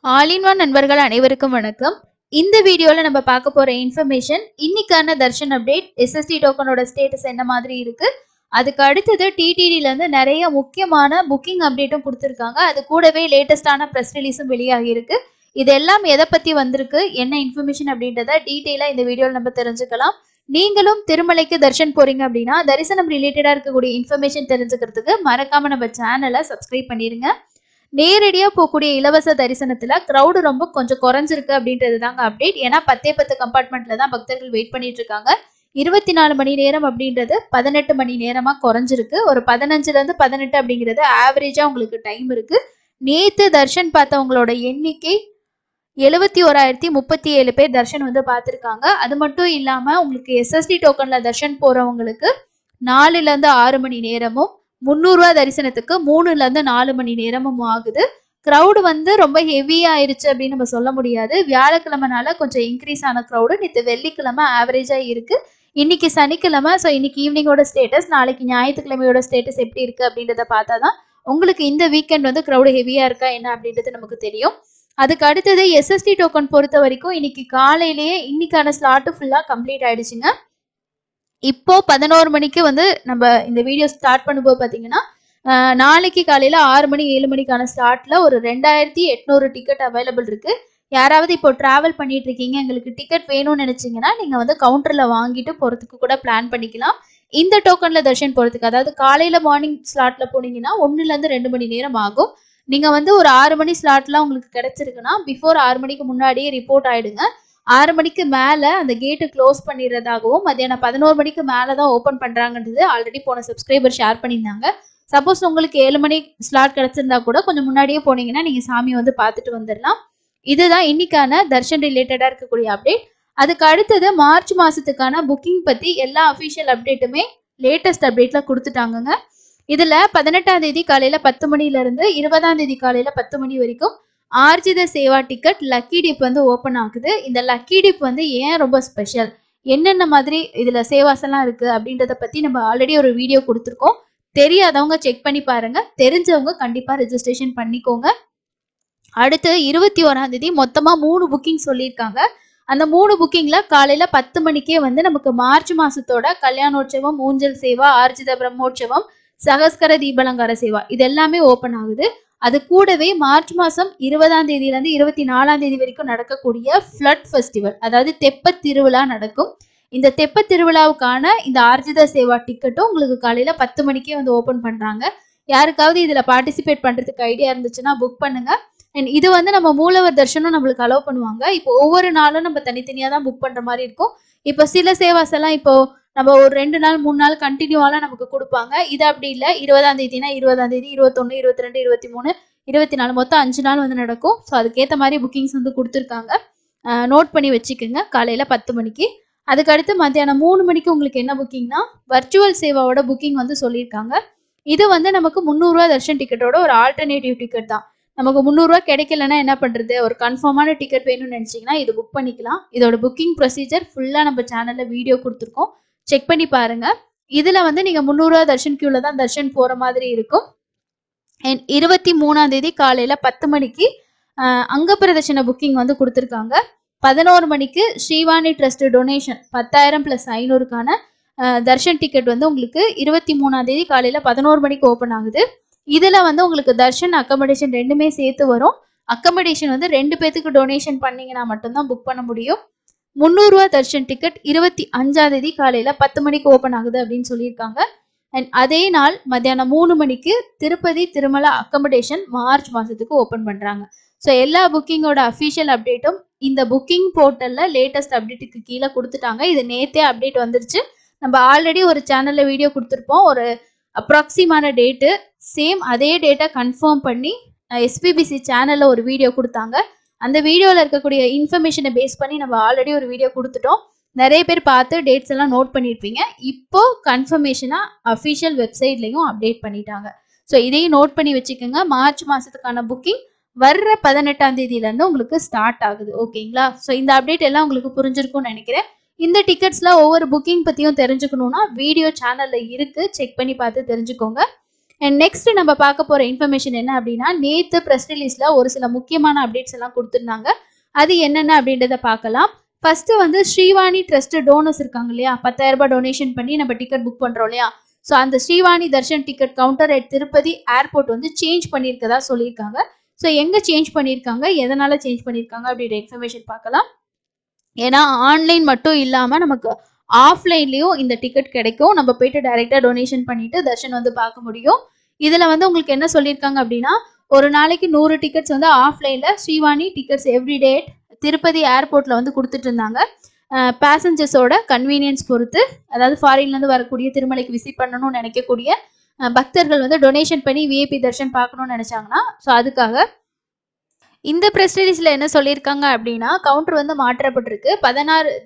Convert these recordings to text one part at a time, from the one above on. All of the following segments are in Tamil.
ஆல் இன் ஒன் நண்பர்கள் அனைவருக்கும் வணக்கம். இந்த வீடியோல நம்ம பார்க்க போற இன்ஃபர்மேஷன் இன்னைக்கான தர்ஷன் அப்டேட் எஸ்எஸ்டி டோக்கனோட ஸ்டேட்டஸ் என்ன மாதிரி இருக்கு. அதுக்கு அடுத்தது டிடிடில இருந்து நிறைய முக்கியமான புக்கிங் அப்டேட்டும் கொடுத்துருக்காங்க. அது கூடவே லேட்டஸ்டான ப்ரெஸ் ரிலீஸும் வெளியாகி இருக்கு. இதெல்லாம் எதை பத்தி வந்திருக்கு, என்ன இன்ஃபர்மேஷன் அப்படின்றத டீட்டெயிலா இந்த வீடியோல நம்ம தெரிஞ்சுக்கலாம். நீங்களும் திருமலைக்கு தர்ஷன் போறீங்க அப்படின்னா தரிசனம் ரிலேட்டடா இருக்கக்கூடிய இன்ஃபர்மேஷன் தெரிஞ்சுக்கிறதுக்கு மறக்காம நம்ம சேனலை சப்ஸ்கிரைப் பண்ணிருங்க. நேரடியா போகக்கூடிய இலவச தரிசனத்துல கிரௌடு ரொம்ப கொஞ்சம் குறைஞ்சிருக்கு அப்படின்றது தாங்க அப்டேட். ஏன்னா 10 கம்பார்ட்மெண்ட்ல தான் பக்தர்கள் வெயிட் பண்ணிட்டு இருக்காங்க. 24 மணி நேரம் அப்படின்றது 18 மணி நேரமா குறைஞ்சிருக்கு. ஒரு 15ல இருந்து 18 அப்படிங்கிறது ஆவரேஜா உங்களுக்கு டைம் இருக்கு. நேத்து தர்ஷன் பார்த்தவங்களோட எண்ணிக்கை 71,037 பேர் தர்ஷன் வந்து பார்த்துருக்காங்க. அது மட்டும் இல்லாம உங்களுக்கு எஸ்எஸ்டி டோக்கன்ல தர்ஷன் போறவங்களுக்கு 4ல இருந்து 6 மணி நேரமும் 300 ரூபா தரிசனத்துக்கு 3ல இருந்து 4 மணி நேரமும் ஆகுது. கிரௌடு வந்து ரொம்ப ஹெவியா ஆயிருச்சு அப்படின்னு நம்ம சொல்ல முடியாது. வியாழக்கிழமைனால கொஞ்சம் இன்க்ரீஸ் ஆன கிரௌடு நேற்று வெள்ளிக்கிழமை ஆவரேஜா இருக்கு. இன்னைக்கு சனிக்கிழமை, ஸோ இன்னைக்கு ஈவினிங்கோட ஸ்டேட்டஸ், நாளைக்கு ஞாயிற்றுக்கிழமையோட ஸ்டேட்டஸ் எப்படி இருக்கு அப்படின்றத பார்த்தாதான் உங்களுக்கு இந்த வீக்கெண்ட் வந்து கிரௌடு ஹெவியா இருக்கா என்ன அப்படின்றது நமக்கு தெரியும். அதுக்கு அடுத்தது எஸ்எஸ்டி டோக்கன் பொறுத்த வரைக்கும் இன்னைக்கு காலையிலேயே இன்னைக்கான ஸ்லாட்டு ஃபுல்லா கம்ப்ளீட் ஆயிடுச்சுங்க. இப்போ 11 மணிக்கு வந்து நம்ம இந்த வீடியோ ஸ்டார்ட் பண்ணும்போது பார்த்தீங்கன்னா நாளைக்கு காலையில 6 மணி 7 மணிக்கான ஸ்லாட்ல ஒரு 2800 டிக்கெட் அவைலபிள் இருக்கு. யாராவது இப்போ டிராவல் பண்ணிட்டு இருக்கீங்க, எங்களுக்கு டிக்கெட் வேணும்னு நினைச்சீங்கன்னா நீங்க வந்து கவுண்டர்ல வாங்கிட்டு போறதுக்கு கூட பிளான் பண்ணிக்கலாம். இந்த டோக்கன்ல தர்ஷன் போறதுக்கு, அதாவது காலையில மார்னிங் ஸ்லாட்ல போனீங்கன்னா 1ல இருந்து 2 மணி நேரம் ஆகும். நீங்க வந்து ஒரு 6 மணி ஸ்லாட்லாம் உங்களுக்கு கிடைச்சிருக்குன்னா பிஃபோர் 6 மணிக்கு முன்னாடியே ரிப்போர்ட் ஆயிடுங்க. 6 மணிக்கு மேல அந்த கேட்டு க்ளோஸ் பண்ணிடுறதாகவும் மத்தியானம் 11 மணிக்கு மேலதான் ஓபன் பண்றாங்கன்றது ஆல்ரெடி போன சப்ஸ்கிரைபர் ஷேர் பண்ணியிருந்தாங்க. சப்போஸ் உங்களுக்கு 7 மணி ஸ்லாட் கிடைச்சிருந்தா கூட கொஞ்சம் முன்னாடியே போனீங்கன்னா நீங்க சாமி வந்து பார்த்துட்டு வந்துடலாம். இதுதான் இன்னைக்கான தர்ஷன் ரிலேட்டடா இருக்கக்கூடிய அப்டேட். அதுக்கு அடுத்தது மார்ச் மாசத்துக்கான புக்கிங் பத்தி எல்லா அஃபிஷியல் அப்டேட்டுமே லேட்டஸ்ட் அப்டேட்ல கொடுத்துட்டாங்கங்க. இதுல 18ஆம் தேதி காலையில 10 மணில இருந்து 20ஆம் தேதி காலையில 10 மணி வரைக்கும் ஆர்ஜித சேவா டிக்கெட் லக்கி டிப் வந்து ஓப்பன் ஆகுது. இந்த லக்கி டிப் வந்து ஏன் ரொம்ப ஸ்பெஷல், என்னென்ன மாதிரி இதுல சேவாஸ் எல்லாம் இருக்கு அப்படின்றத பத்தி நம்ம ஆல்ரெடி ஒரு வீடியோ கொடுத்துருக்கோம். தெரியாதவங்க செக் பண்ணி பாருங்க, தெரிஞ்சவங்க கண்டிப்பா ரெஜிஸ்ட்ரேஷன் பண்ணிக்கோங்க. அடுத்து 21ஆம் தேதி மொத்தமா 3 புக்கிங் சொல்லியிருக்காங்க. அந்த 3 புக்கிங்ல காலையில 10 மணிக்கே வந்து நமக்கு மார்ச் மாசத்தோட கல்யாணோற்சவம், ஊஞ்சல் சேவா, ஆர்ஜித பிரம்மோற்சவம், சகஸ்கர தீபலங்கார சேவா இது எல்லாமே ஓப்பன் ஆகுது. அது கூடவே மார்ச் மாசம் 20ஆம் தேதியில இருந்து 24ஆம் தேதி வரைக்கும் நடக்கக்கூடிய ஃப்ளட் ஃபெஸ்டிவல், அதாவது தெப்ப திருவிழா நடக்கும். இந்த தெப்ப திருவிழாவுக்கான இந்த ஆர்ஜித சேவா டிக்கெட்டும் உங்களுக்கு காலையில 10 மணிக்கே வந்து ஓபன் பண்றாங்க. யாருக்காவது இதுல பார்ட்டிசிபேட் பண்றதுக்கு ஐடியா இருந்துச்சுன்னா புக் பண்ணுங்க. அண்ட் இது வந்து நம்ம மூலவர் தர்ஷனம் நம்மளுக்கு அலோவ் பண்ணுவாங்க. இப்போ ஒவ்வொரு நாளும் நம்ம தனித்தனியா தான் புக் பண்ற மாதிரி இருக்கும். இப்போ சில சேவாஸ் எல்லாம் இப்போ நம்ம ஒரு 2 நாள் 3 நாள் கண்டினியூவாலாம் நமக்கு கொடுப்பாங்க. இது அப்படி இல்லை. 20ஆம் தேதினா 20ஆம் தேதி, 21, 22, 23, 24 மொத்தம் 5 நாள் வந்து நடக்கும். ஸோ அதுக்கேற்ற மாதிரி புக்கிங்ஸ் வந்து கொடுத்துருக்காங்க. நோட் பண்ணி வச்சுக்கோங்க. காலையில 10 மணிக்கு. அதுக்கடுத்து மத்தியானம் 3 மணிக்கு உங்களுக்கு என்ன புக்கிங்னா வர்ச்சுவல் சேவாவோட புக்கிங் வந்து சொல்லியிருக்காங்க. இது வந்து நமக்கு 300 ரூபா தர்ஷன் டிக்கெட்டோட ஒரு ஆல்டர்னேட்டிவ் டிக்கெட் தான். நமக்கு 300 ரூபா கிடைக்கலன்னா என்ன பண்றது, ஒரு கன்ஃபார்மான டிக்கெட் வேணும்னு நினைச்சீங்கன்னா இது புக் பண்ணிக்கலாம். இதோட புக்கிங் ப்ரொசீஜர் ஃபுல்லா நம்ம சேனல்ல வீடியோ கொடுத்துருக்கோம், செக் பண்ணி பாருங்க. இதுல வந்து நீங்க 300 ரூபா தர்ஷன் கியூல தான் தர்ஷன் போற மாதிரி இருக்கும். 23ஆம் தேதி காலையில 10 மணிக்கு அங்க பிரதர்ஷன புக்கிங் வந்து கொடுத்துருக்காங்க. 11 மணிக்கு ஸ்ரீவாணி ட்ரஸ்ட் டொனேஷன் 10,000 + 500க்கான தர்ஷன் டிக்கெட் வந்து உங்களுக்கு 23ஆம் தேதி காலையில 11 மணிக்கு ஓப்பன் ஆகுது. இதுல வந்து உங்களுக்கு தர்ஷன் அக்கமடேஷன் ரெண்டுமே சேர்த்து வரும். அக்கமடேஷன் வந்து 2 பேத்துக்கு டொனேஷன் பண்ணீங்கன்னா மட்டும்தான் புக் பண்ண முடியும். 300 ரூபா தர்ஷன் டிக்கெட் 25ஆம் தேதி காலையில 10 மணிக்கு ஓப்பன் ஆகுது அப்படின்னு சொல்லியிருக்காங்க. அண்ட் அதே நாள் மத்தியானம் 3 மணிக்கு திருப்பதி திருமலா அக்கமடேஷன் மார்ச் மாசத்துக்கு ஓப்பன் பண்றாங்க. ஸோ எல்லா புக்கிங்கோட அஃபிஷியல் அப்டேட்டும் இந்த புக்கிங் போர்ட்டல்ல லேட்டஸ்ட் அப்டேட்டுக்கு கீழே கொடுத்துட்டாங்க. இது நேத்தே அப்டேட் வந்துருச்சு. நம்ம ஆல்ரெடி ஒரு சேனல்ல வீடியோ கொடுத்துருப்போம். ஒரு அப்ராக்சிமான டேட்டு, சேம் அதே டேட்டை கன்ஃபார்ம் பண்ணி எஸ்பிபிசி சேனல்ல ஒரு வீடியோ கொடுத்தாங்க. அந்த வீடியோவில் இருக்கக்கூடிய இன்ஃபர்மேஷனை பேஸ் பண்ணி நம்ம ஆல்ரெடி ஒரு வீடியோ கொடுத்துட்டோம். நிறைய பேர் பார்த்து டேட்ஸ் எல்லாம் நோட் பண்ணியிருப்பீங்க. இப்போ கன்ஃபர்மேஷனா அஃபிஷியல் வெப்சைட்லையும் அப்டேட் பண்ணிட்டாங்க. ஸோ இதையும் நோட் பண்ணி வச்சுக்கோங்க. மார்ச் மாசத்துக்கான புக்கிங் வர்ற 18ஆம் தேதியிலேருந்து உங்களுக்கு ஸ்டார்ட் ஆகுது. ஓகேங்களா? ஸோ இந்த அப்டேட் எல்லாம் உங்களுக்கு புரிஞ்சிருக்கும்னு நினைக்கிறேன். இந்த டிக்கெட்ஸ்ல ஒவ்வொரு புக்கிங் பத்தியும் தெரிஞ்சுக்கணும்னா வீடியோ சேனல்ல இருக்கு, செக் பண்ணி பார்த்து தெரிஞ்சுக்கோங்க. அண்ட் நெக்ஸ்ட் நம்ம பார்க்க போற இன்ஃபர்மேஷன் என்ன அப்படின்னா, நேத்து பிரஸ் ரிலீஸ்ல ஒரு சில முக்கியமான அப்டேட்ஸ் எல்லாம் கொடுத்திருந்தாங்க. அது என்னென்ன அப்படின்றத பார்க்கலாம். ஃபர்ஸ்ட் வந்து ஸ்ரீவாணி ட்ரஸ்ட் டோனர்ஸ் இருக்காங்க இல்லையா, 10,000 ரூபாய் டொனேஷன் பண்ணி நம்ம டிக்கெட் புக் பண்றோம் இல்லையா. ஸோ அந்த Srivani darshan ticket counter at Tirupati airport வந்து சேஞ்ச் பண்ணியிருக்கதா சொல்லியிருக்காங்க. ஸோ எங்க சேஞ்ச் பண்ணியிருக்காங்க, எதனால சேஞ்ச் பண்ணியிருக்காங்க அப்படின்ற இன்ஃபர்மேஷன் பார்க்கலாம். ஏன்னா ஆன்லைன் மட்டும் இல்லாம நமக்கு ஆஃப்லைன்லயும் இந்த டிக்கெட் கிடைக்கும். நம்ம போயிட்டு டைரக்டா டொனேஷன் பண்ணிட்டு தர்ஷன் வந்து பார்க்க முடியும். இதுல வந்து உங்களுக்கு என்ன சொல்லியிருக்காங்க அப்படின்னா, ஒரு நாளைக்கு 100 டிக்கெட்ஸ் வந்து ஆஃப்லைன்ல ஸ்ரீவாணி டிக்கெட்ஸ் எவ்ரிடே திருப்பதி ஏர்போர்ட்ல வந்து கொடுத்துட்டு இருந்தாங்க. பேசஞ்சர்ஸோட கன்வீனியன்ஸ் பொறுத்து, அதாவது ஃபாரின்ல இருந்து வரக்கூடிய திருமலைக்கு விசிட் பண்ணணும்னு நினைக்கக்கூடிய பக்தர்கள் வந்து டொனேஷன் பண்ணி விஐபி தர்ஷன் பார்க்கணும்னு நினைச்சாங்கன்னா, ஸோ அதுக்காக இந்த பிரஸ் ரிலீஸ்ல என்ன சொல்லியிருக்காங்க அப்படின்னா, கவுண்டர் வந்து மாற்றப்பட்டிருக்கு.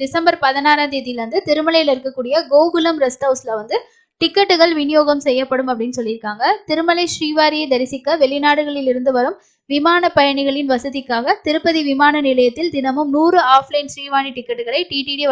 டிசம்பர் 16ஆம் தேதியிலேருந்து திருமலையில் இருக்கக்கூடிய கோகுலம் ரெஸ்ட் ஹவுஸ்ல வந்து டிக்கெட்டுகள் விநியோகம் செய்யப்படும் அப்படின்னு சொல்லியிருக்காங்க. திருமலை ஸ்ரீவாரியை தரிசிக்க வெளிநாடுகளில் இருந்து வரும் விமான பயணிகளின் வசதிக்காக திருப்பதி விமான நிலையத்தில் தினமும் 100 ஆஃப்லைன் ஸ்ரீவாணி டிக்கெட்டுகளை டிடிடி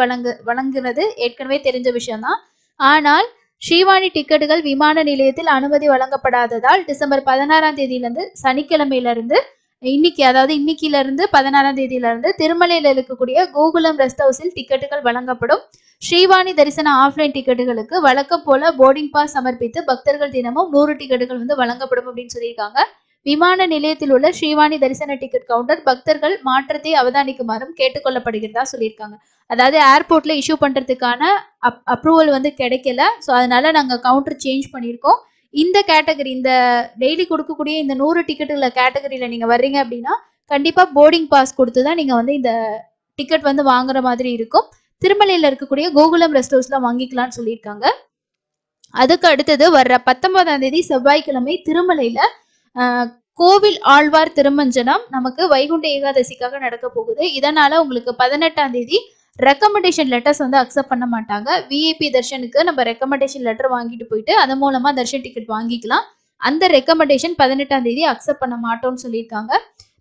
வழங்குறது ஏற்கனவே தெரிஞ்ச விஷயம்தான். ஆனால் ஸ்ரீவாணி டிக்கெட்டுகள் விமான நிலையத்தில் அனுமதி வழங்கப்படாததால் டிசம்பர் 16ஆம் தேதியிலிருந்து சனிக்கிழமையிலிருந்து இன்னைக்கில இருந்து 16ஆம் தேதியிலிருந்து திருமலையில் இருக்கக்கூடிய கோகுலம் ரெஸ்ட் ஹவுஸில் டிக்கெட்டுகள் வழங்கப்படும். ஸ்ரீவாணி தரிசன ஆஃப்லைன் டிக்கெட்டுகளுக்கு வழக்கம் போல போர்டிங் பாஸ் சமர்ப்பித்து பக்தர்கள் தினமும் 100 டிக்கெட்டுகள் வந்து வழங்கப்படும் அப்படின்னு சொல்லியிருக்காங்க. விமான நிலையத்தில் உள்ள ஸ்ரீவாணி தரிசன டிக்கெட் கவுண்டர் பக்தர்கள் மாற்றத்தை அவதானிக்குமாறும் கேட்டுக்கொள்ளப்படுகிறதா சொல்லியிருக்காங்க. அதாவது ஏர்போர்ட்ல இஷ்யூ பண்றதுக்கான அப்ரூவல் வந்து கிடைக்கல. ஸோ அதனால நாங்கள் கவுண்டர் சேஞ்ச் பண்ணியிருக்கோம். இந்த கேட்டகரி, இந்த டெய்லி கொடுக்கக்கூடிய இந்த 100 டிக்கெட்டுல கேட்டகரியில நீங்க வர்றீங்க அப்படின்னா கண்டிப்பா போர்டிங் பாஸ் கொடுத்து தான் நீங்க வந்து இந்த டிக்கெட் வந்து வாங்குற மாதிரி இருக்கும். திருமலையில இருக்கக்கூடிய கோகுலம் ரெஸ்ட் ஹவுஸ்ல வாங்கிக்கலாம்னு சொல்லியிருக்காங்க. அதுக்கு அடுத்தது வர்ற 19ஆம் தேதி செவ்வாய்க்கிழமை திருமலையில கோவில் ஆழ்வார் திருமஞ்சனம் நமக்கு வைகுண்ட ஏகாதசிக்காக நடக்க போகுது. இதனால உங்களுக்கு 18ஆம் தேதி ரெக்கமெண்டேஷன் லெட்டர்ஸ் வந்து அக்செப்ட் பண்ண மாட்டாங்க. விஐபி தர்ஷனுக்கு நம்ம ரெக்கமெண்டேஷன் லெட்டர் வாங்கிட்டு போயிட்டு அது மூலமா தர்ஷன் டிக்கெட் வாங்கிக்கலாம். அந்த ரெக்கமெண்டேஷன் 18ஆம் தேதி அக்செப்ட் பண்ண மாட்டோம்னு சொல்லியிருக்காங்க.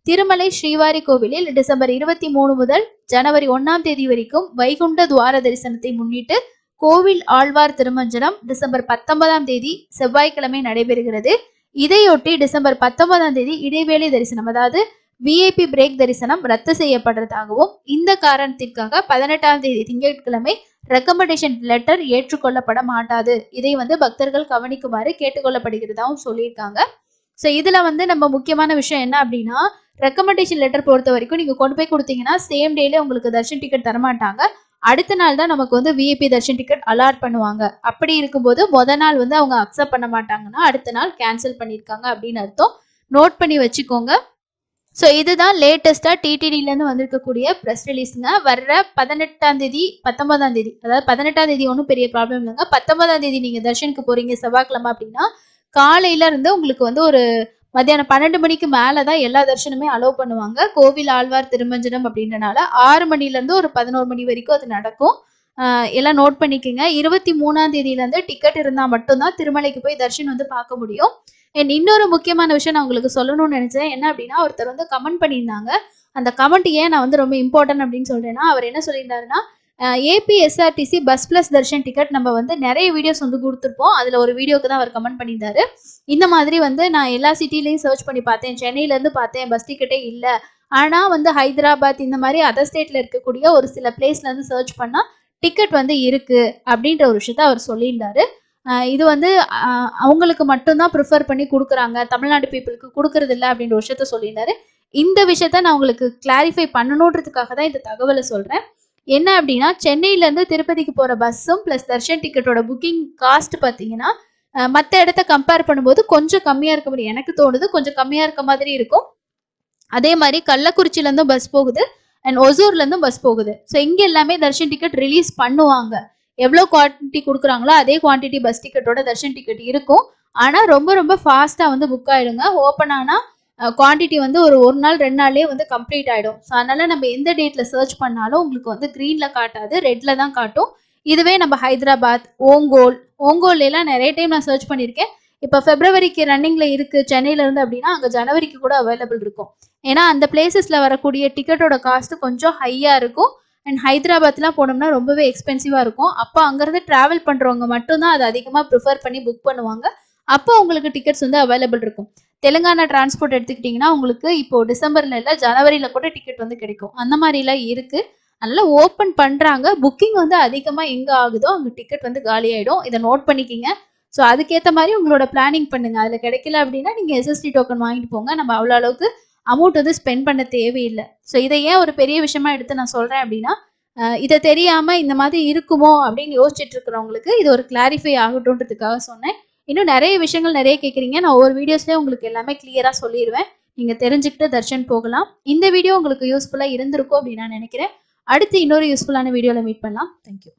திருமலை ஸ்ரீவாரி கோவிலில் டிசம்பர் 23 முதல் ஜனவரி 1ஆம் தேதி வரைக்கும் வைகுண்ட துவார தரிசனத்தை முன்னிட்டு கோவில் ஆழ்வார் திருமஞ்சனம் டிசம்பர் 19ஆம் தேதி செவ்வாய்க்கிழமை நடைபெறுகிறது. இதையொட்டி டிசம்பர் 19ஆம் தேதி இடைவேளை தரிசனம், அதாவது விஐபி பிரேக் தரிசனம் ரத்து செய்யப்படுறதாகவும், இந்த காரணத்திற்காக 18ஆம் தேதி திங்கட்கிழமை ரெக்கமெண்டேஷன் லெட்டர் ஏற்றுக்கொள்ளப்பட மாட்டாது. இதை வந்து பக்தர்கள் கவனிக்குமாறு கேட்டுக்கொள்ளப்படுகிறதாகவும் சொல்லியிருக்காங்க. ஸோ இதுல வந்து நம்ம முக்கியமான விஷயம் என்ன அப்படின்னா, ரெக்கமெண்டேஷன் லெட்டர் பொறுத்த வரைக்கும் நீங்க கொண்டு போய் கொடுத்தீங்கன்னா சேம் டேல உங்களுக்கு தர்ஷன் டிக்கெட் தரமாட்டாங்க. அடுத்த நாள் தான் நமக்கு வந்து விஐபி தர்ஷன் டிக்கெட் அலாட் பண்ணுவாங்க. அப்படி இருக்கும்போது முதல் நாள் வந்து அவங்க அக்செப்ட் பண்ண மாட்டாங்கன்னா அடுத்த நாள் கேன்சல் பண்ணியிருக்காங்க அப்படின்னு அர்த்தம். நோட் பண்ணி வச்சுக்கோங்க. ஸோ இதுதான் லேட்டஸ்டா டிடிடிலேருந்து வந்திருக்கக்கூடிய ப்ரெஸ் ரிலீஸுங்க. வர்ற 18ஆம் தேதி 19ஆம் தேதி, அதாவது 18ஆம் தேதி ஒன்றும் பெரிய ப்ராப்ளம் இல்லைங்க. 19ஆம் தேதி நீங்க தர்ஷனுக்கு போறீங்க செவ்வாய்க்கிழமை அப்படின்னா காலையில இருந்து உங்களுக்கு வந்து ஒரு மத்தியானம் 12 மணிக்கு மேலதான் எல்லா தர்ஷனுமே அலோவ் பண்ணுவாங்க. கோவில் ஆழ்வார் திருமஞ்சனம் அப்படின்றனால 6 மணில இருந்து ஒரு 11 மணி வரைக்கும் அது நடக்கும். எல்லாம் நோட் பண்ணிக்கோங்க. 23ஆம் தேதியில இருந்து டிக்கெட் இருந்தா மட்டும்தான் திருமலைக்கு போய் தர்ஷன் வந்து பார்க்க முடியும். அண்ட் இன்னொரு முக்கியமான விஷயம் நான் உங்களுக்கு சொல்லணும்னு நினைச்சேன். என்ன அப்படின்னா, ஒருத்தர் வந்து கமெண்ட் பண்ணியிருந்தாங்க. அந்த கமெண்ட் ஏன் நான் வந்து ரொம்ப இம்பார்ட்டன்ட் அப்படின்னு சொல்றேன்னா, அவர் என்ன சொல்லியிருந்தாருன்னா, APSRTC bus plus darshan ticket நம்ம வந்து நிறைய வீடியோஸ் வந்து கொடுத்துருப்போம். அதுல ஒரு வீடியோக்கு தான் அவர் கமெண்ட் பண்ணியிருந்தாரு. இந்த மாதிரி வந்து நான் எல்லா சிட்டிலையும் சர்ச் பண்ணி பார்த்தேன், சென்னையில இருந்து பார்த்தேன், பஸ் டிக்கெட்டே இல்லை. ஆனா வந்து ஹைதராபாத் இந்த மாதிரி அதர் ஸ்டேட்ல இருக்கக்கூடிய ஒரு சில பிளேஸ்ல இருந்து சர்ச் பண்ணா டிக்கெட் வந்து இருக்கு அப்படின்ற ஒரு விஷயத்த அவர் சொல்லியிருந்தாரு. இது வந்து அவங்களுக்கு மட்டும்தான் ப்ரிஃபர் பண்ணி கொடுக்குறாங்க, தமிழ்நாடு பீப்புளுக்கு கொடுக்கறது இல்லை அப்படின்ற விஷயத்த சொல்லியிருந்தாரு. இந்த விஷயத்த நான் உங்களுக்கு கிளாரிஃபை பண்ணணுன்றதுக்காக தான் இந்த தகவலை சொல்றேன். என்ன அப்படின்னா, சென்னையில இருந்து திருப்பதிக்கு போற பஸ்ஸும் பிளஸ் தர்ஷன் டிக்கெட்டோட புக்கிங் காஸ்ட் பார்த்தீங்கன்னா மற்ற இடத்த கம்பேர் பண்ணும்போது கொஞ்சம் கம்மியா இருக்க முடியும். எனக்கு தோணுது கொஞ்சம் கம்மியா இருக்க மாதிரி இருக்கும். அதே மாதிரி கள்ளக்குறிச்சியில இருந்தும் பஸ் போகுது அண்ட் ஒசூர்ல இருந்தும் பஸ் போகுது. ஸோ இங்க எல்லாமே தர்ஷன் டிக்கெட் ரிலீஸ் பண்ணுவாங்க. எவ்வளோ குவான்டிட்டி கொடுக்குறாங்களோ அதே குவான்டிட்டி பஸ் டிக்கெட்டோட தர்ஷன் டிக்கெட் இருக்கும். ஆனால் ரொம்ப ரொம்ப ஃபாஸ்ட்டாக வந்து புக் ஆகிடுங்க. ஓப்பன் ஆனால் குவான்டிட்டி வந்து ஒரு நாள் 2 நாள்லேயே வந்து கம்ப்ளீட் ஆகிடும். ஸோ அதனால நம்ம எந்த டேட்டில் சர்ச் பண்ணாலும் உங்களுக்கு வந்து க்ரீனில் காட்டாது, ரெட்டில் தான் காட்டும். இதுவே நம்ம ஹைதராபாத், ஓங்கோல்லாம் நிறைய டைம் நான் சர்ச் பண்ணியிருக்கேன். இப்போ ஃபெப்ரவரிக்கு ரன்னிங்கில் இருக்குது சென்னையில இருந்து அப்படின்னா அங்கே ஜனவரிக்கு கூட அவைலபிள் இருக்கும். ஏன்னா அந்த பிளேசஸில் வரக்கூடிய டிக்கெட்டோட காஸ்ட் கொஞ்சம் ஹையாக இருக்கும். அண்ட் ஹைதராபாத்லாம் போனோம்னா ரொம்பவே எக்ஸ்பென்சிவாக இருக்கும். அப்போ அங்கேருந்து ட்ராவல் பண்ணுறவங்க மட்டும்தான் அதை அதிகமாக ப்ரிஃபர் பண்ணி புக் பண்ணுவாங்க. அப்போ உங்களுக்கு டிக்கெட்ஸ் வந்து அவைலபிள் இருக்கும். தெலுங்கானா டிரான்ஸ்போர்ட் எடுத்துக்கிட்டிங்கன்னா உங்களுக்கு இப்போ டிசம்பர்ல இல்ல ஜனவரில கூட டிக்கெட் வந்து கிடைக்கும். அந்த மாதிரிலாம் இருக்கு. அதனால ஓப்பன் பண்றாங்க. புக்கிங் வந்து அதிகமா எங்க ஆகுதோ அங்க டிக்கெட் வந்து காலியாயிடும். இத நோட் பண்ணிக்கிங்க. ஸோ அதுக்கேத்த மாரி உங்களோட பிளானிங் பண்ணுங்க. அதுல கிடைக்கல அப்படின்னா நீங்க எஸ்எஸ்டி டோக்கன் வாங்கிட்டு போங்க. நம்ம அவ்வளோ அளவுக்கு அமௌண்ட் வந்து ஸ்பெண்ட் பண்ண தேவையில்ல. ஸோ இத ஏன் ஒரு பெரிய விஷயமா எடுத்து நான் சொல்றேன் அப்படின்னா, இத தெரியாம இந்த மாதிரி இருக்குமோ அப்படின்னு யோசிச்சுட்டு இருக்கிறவங்களுக்கு இது ஒரு கிளாரிஃபை ஆகட்டும்ன்றதுக்காக சொன்னேன். இன்னும் நெறைய விஷயங்கள் நெறைய கேட்குறீங்க. நான் ஒவ்வொரு வீடியோஸ்லயும் உங்களுக்கு எல்லாமே கிளியரா சொல்லிருவேன். நீங்க தெரிஞ்சுக்கிட்டு தர்ஷன் போகலாம். இந்த வீடியோ உங்களுக்கு யூஸ்ஃபுல்லா இருந்திருக்கும் அப்படின்னு நான் நினைக்கிறேன். அடுத்து இன்னொரு யூஸ்ஃபுல்லான வீடியோல மீட் பண்ணலாம். Thank you.